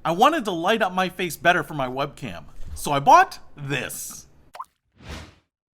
I wanted to light up my face better for my webcam, so I bought this.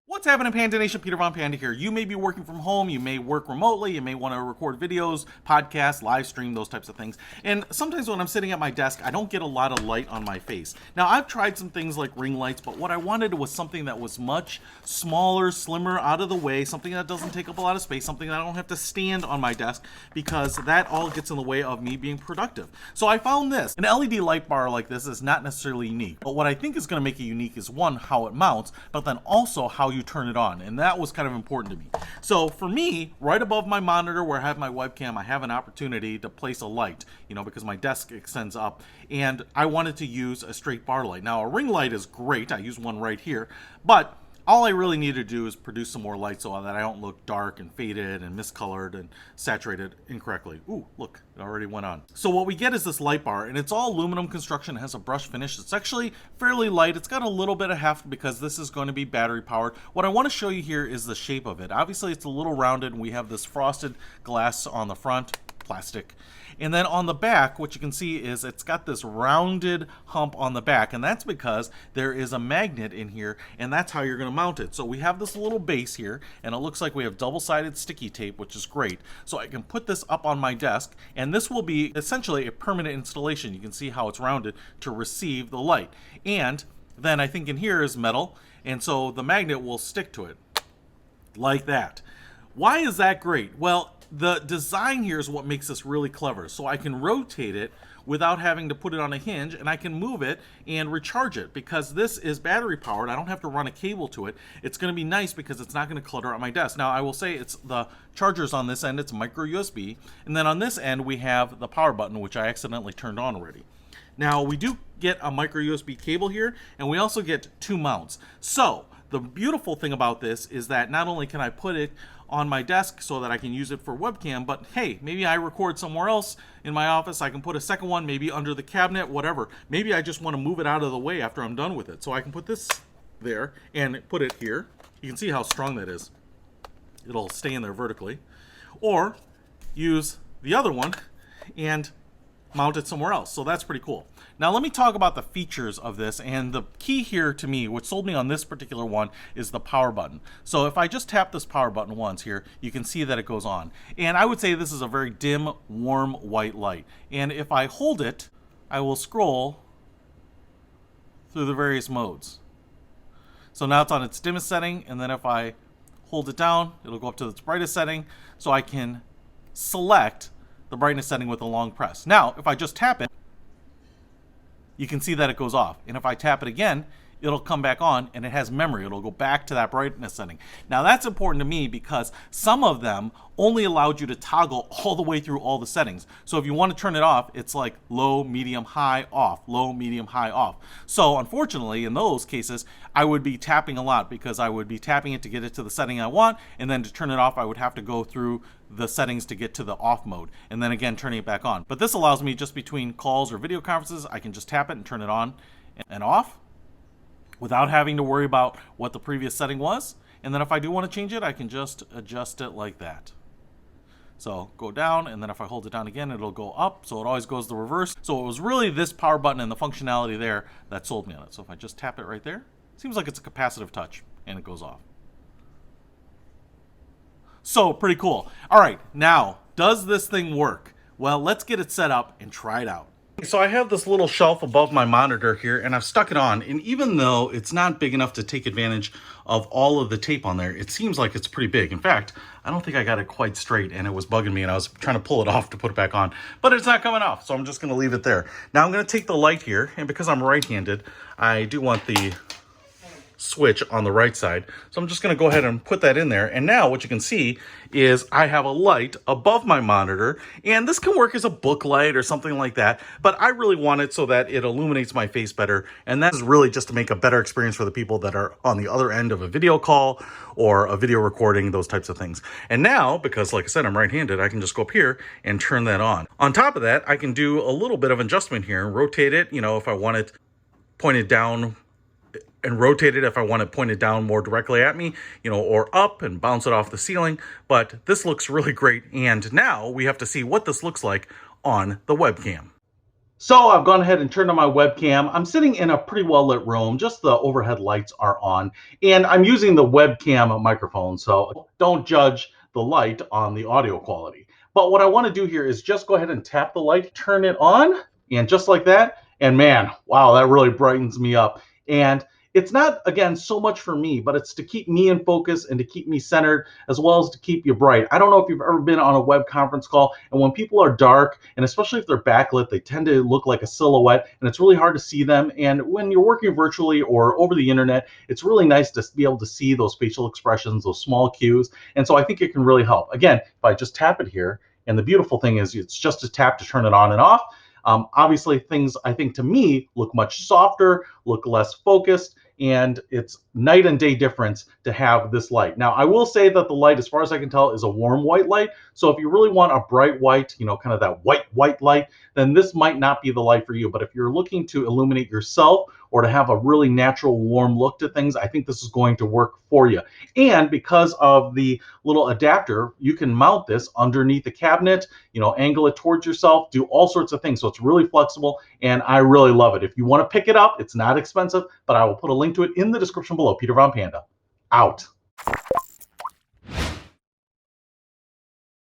What's happening, Panda Nation? Peter Von Panda here. You may be working from home, you may work remotely, you may want to record videos, podcasts, live stream, those types of things. And sometimes when I'm sitting at my desk, I don't get a lot of light on my face. Now, I've tried some things like ring lights, but what I wanted was something that was much smaller, slimmer, out of the way, something that doesn't take up a lot of space, something that I don't have to stand on my desk, because that all gets in the way of me being productive. So I found this. An LED light bar like this is not necessarily unique, but what I think is going to make it unique is, one, how it mounts, but then also how you turn it on, and that was kind of important to me. So for me, right above my monitor where I have my webcam, I have an opportunity to place a light, because my desk extends up, and I wanted to use a straight bar light. Now, a ring light is great. I use one right here, but all I really need to do is produce some more light so that I don't look dark and faded and miscolored and saturated incorrectly. Ooh, look, it already went on. So what we get is this light bar, and it's all aluminum construction. It has a brush finish. It's actually fairly light. It's got a little bit of heft because this is going to be battery powered. What I want to show you here is the shape of it. Obviously, it's a little rounded, and we have this frosted glass on the front, plastic. And then on the back, what you can see is it's got this rounded hump on the back, and that's because there is a magnet in here, and that's how you're going to mount it. So we have this little base here, and it looks like we have double-sided sticky tape, which is great. So I can put this up on my desk, and this will be essentially a permanent installation. You can see how it's rounded to receive the light. And then I think in here is metal, and so the magnet will stick to it like that. Why is that great? Well, the design here is what makes this really clever. So I can rotate it without having to put it on a hinge, and I can move it and recharge it because this is battery powered. I don't have to run a cable to it. It's going to be nice because it's not going to clutter up my desk. Now, I will say it's the charger's on this end. It's micro USB. And then on this end, we have the power button, which I accidentally turned on already. Now, we do get a micro USB cable here, and we also get two mounts. So the beautiful thing about this is that not only can I put it on my desk so that I can use it for webcam, but hey, maybe I record somewhere else in my office. I can put a second one, maybe under the cabinet, whatever. Maybe I just want to move it out of the way after I'm done with it. So I can put this there and put it here. You can see how strong that is. It'll stay in there vertically. Or use the other one and mount it somewhere else. So that's pretty cool. Now let me talk about the features of this, and the key here to me, what sold me on this particular one, is the power button. So if I just tap this power button once here, you can see that it goes on. And I would say this is a very dim, warm white light. And if I hold it, I will scroll through the various modes. So now it's on its dimmest setting, and then if I hold it down, it'll go up to its brightest setting, so I can select the brightness setting with a long press. Now, if I just tap it, you can see that it goes off. And if I tap it again, it'll come back on, and it has memory. It'll go back to that brightness setting. Now, that's important to me because some of them only allowed you to toggle all the way through all the settings. So if you want to turn it off, it's like low, medium, high, off, low, medium, high, off. So unfortunately, in those cases, I would be tapping a lot because I would be tapping it to get it to the setting I want, and then to turn it off, I would have to go through the settings to get to the off mode, and then again turning it back on. But this allows me just between calls or video conferences, I can just tap it and turn it on and off without having to worry about what the previous setting was. And then if I do want to change it, I can just adjust it like that. So go down, and then if I hold it down again, it'll go up. So it always goes the reverse. So it was really this power button and the functionality there that sold me on it. So if I just tap it right there, it seems like it's a capacitive touch, and it goes off. So pretty cool. All right, now, does this thing work? Well, let's get it set up and try it out. So I have this little shelf above my monitor here, and I've stuck it on, and even though it's not big enough to take advantage of all of the tape on there, it seems like it's pretty big. In fact, I don't think I got it quite straight, and it was bugging me, and I was trying to pull it off to put it back on, but it's not coming off, so I'm just going to leave it there. Now I'm going to take the light here, and because I'm right-handed, I do want the switch on the right side. So I'm just going to go ahead and put that in there. And now what you can see is I have a light above my monitor, and this can work as a book light or something like that. But I really want it so that it illuminates my face better. And that is really just to make a better experience for the people that are on the other end of a video call or a video recording, those types of things. And now, because like I said, I'm right-handed, I can just go up here and turn that on. On top of that, I can do a little bit of adjustment here and rotate it, if I want it pointed down, and rotate it if I want it pointed down more directly at me, or up and bounce it off the ceiling. But this looks really great. And now we have to see what this looks like on the webcam. So I've gone ahead and turned on my webcam. I'm sitting in a pretty well lit room, just the overhead lights are on, and I'm using the webcam microphone, so don't judge the light on the audio quality. But what I want to do here is just go ahead and tap the light, turn it on, and just like that, and man, wow, that really brightens me up. And it's not, again, so much for me, but it's to keep me in focus and to keep me centered as well as to keep you bright. I don't know if you've ever been on a web conference call, and when people are dark, and especially if they're backlit, they tend to look like a silhouette, and it's really hard to see them. And when you're working virtually or over the internet, it's really nice to be able to see those facial expressions, those small cues. And so I think it can really help. Again, if I just tap it here, and the beautiful thing is it's just a tap to turn it on and off. Obviously, things I think to me look much softer, look less focused, and it's night and day difference to have this light. Now, I will say that the light, as far as I can tell, is a warm white light. So if you really want a bright white, kind of that white light, then this might not be the light for you. But if you're looking to illuminate yourself or to have a really natural warm look to things, I think this is going to work for you. And because of the little adapter, you can mount this underneath the cabinet, angle it towards yourself, do all sorts of things. So it's really flexible, and I really love it. If you want to pick it up, it's not expensive, but I will put a link to it in the description below. Peter Von Panda, out.